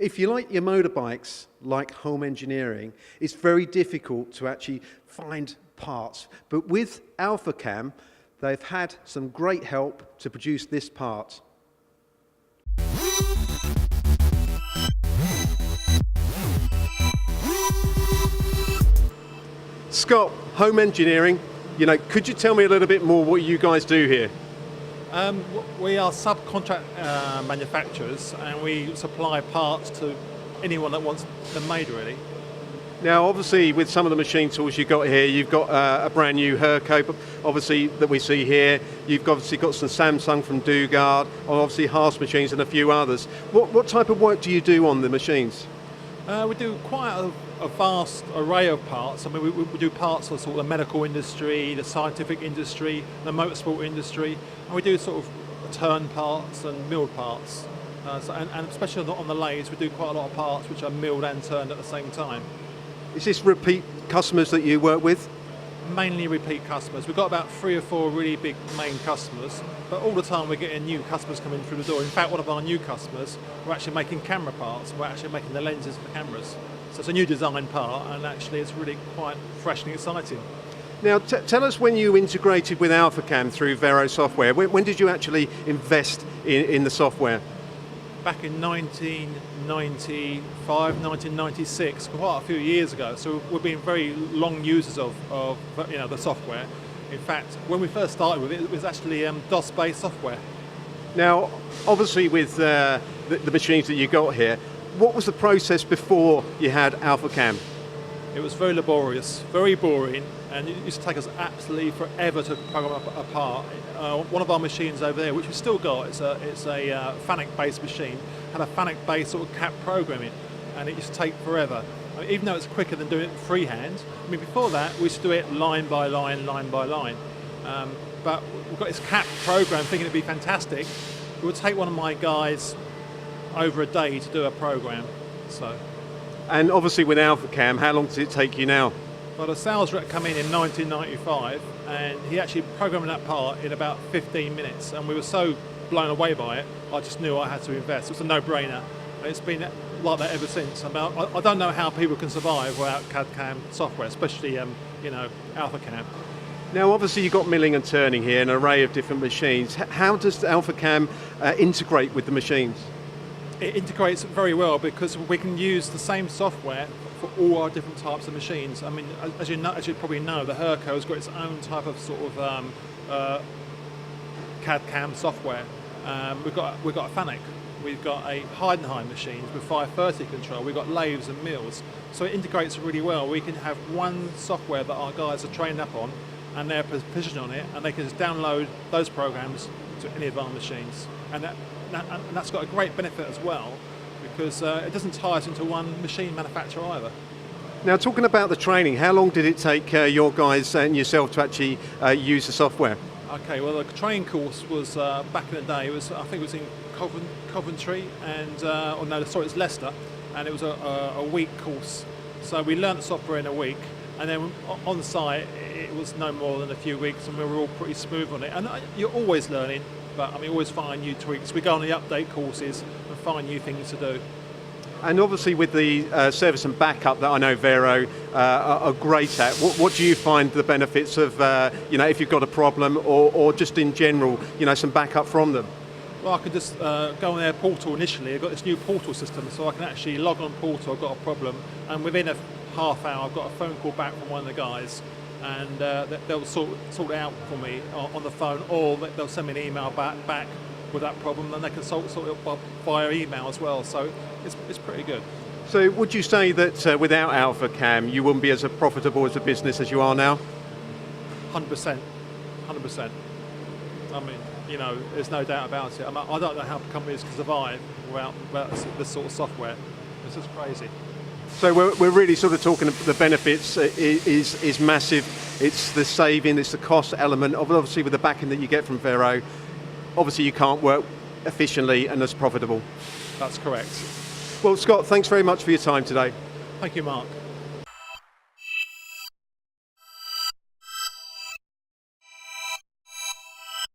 If you like your motorbikes, like Holm Engineering, it's very difficult to actually find parts. But with Alphacam, they've had some great help to produce this part. Scott, Holm Engineering, could you tell me a little bit more what you guys do here? We are subcontract manufacturers, and we supply parts to anyone that wants them made, really. Now, obviously, with some of the machine tools you've got here, you've got a brand new Herco, obviously, that we see here. You've obviously got some Samsung from Dugard, obviously Haas machines and a few others. What type of work do you do on the machines? We do quite a vast array of parts. I mean, we do parts for sort of the medical industry, the scientific industry, the motorsport industry, and we do sort of turn parts and milled parts. And especially on the lathes, we do quite a lot of parts which are milled and turned at the same time. Is this repeat customers that you work with? Mainly repeat customers. We've got about 3 or 4 really big main customers, but all the time we're getting new customers coming through the door. In fact, one of our new customers, we're actually making camera parts. We're actually making the lenses for cameras. So it's a new design part, and actually it's really quite fresh and exciting. Now, tell us when you integrated with Alphacam through Vero software. When did you actually invest in the software? Back in 1995, 1996, quite a few years ago. So we've been very long users of the software. In fact, when we first started with it, it was actually DOS-based software. Now, obviously with the machines that you got here, what was the process before you had Alphacam? It was very laborious, very boring, and it used to take us absolutely forever to program up a part. One of our machines over there, which we've still got, it's a FANUC-based machine, had a FANUC-based sort of CAP programming, and it used to take forever. I mean, even though it's quicker than doing it freehand. I mean, before that, we used to do it line by line, line by line. But we've got this CAP program, thinking it'd be fantastic. It would take one of my guys over a day to do a program. And obviously with Alphacam, how long does it take you now? Well, the sales rep came in 1995, and he actually programmed that part in about 15 minutes, and we were so blown away by it, I just knew I had to invest. It was a no-brainer. It's been like that ever since. I don't know how people can survive without CAD/CAM software, especially Alphacam. Now, obviously you've got milling and turning here, an array of different machines. How does Alphacam integrate with the machines? It integrates very well because we can use the same software for all our different types of machines. I mean, as you probably know, the Herco has got its own type of sort of CAD/CAM software. We've got a FANUC, we've got a Heidenheim machines with 530 control, we've got lathes and mills. So it integrates really well. We can have one software that our guys are trained up on, and they're positioned on it, and they can just download those programs to any of our machines. And that's got a great benefit as well, because it doesn't tie us into one machine manufacturer either. Now, talking about the training, how long did it take your guys and yourself to actually use the software? Okay, well, the training course was back in the day. I think it was in Coventry, and it's Leicester, and it was a week course. So we learnt the software in a week, and then on site it was no more than a few weeks, and we were all pretty smooth on it. And you're always learning, but always find new tweaks. We go on the update courses and find new things to do. And obviously with the service and backup that I know Vero are great at, what do you find the benefits of, if you've got a problem or just in general, some backup from them? Well, I could just go on their portal initially. I've got this new portal system, so I can actually log on portal, I've got a problem, and within a half hour I've got a phone call back from one of the guys, and they'll sort it out for me on the phone, or they'll send me an email back with that problem, and they can sort it via email as well. So it's pretty good. So would you say that without Alphacam you wouldn't be as profitable as a business as you are now? 100%. I mean, there's no doubt about it. I don't know how companies can survive without this sort of software. It's just crazy. So we're really sort of talking the benefits is massive. It's the saving, it's the cost element. Obviously with the backing that you get from Vero, obviously you can't work efficiently and as profitable. That's correct. Well, Scott, thanks very much for your time today. Thank you, Mark.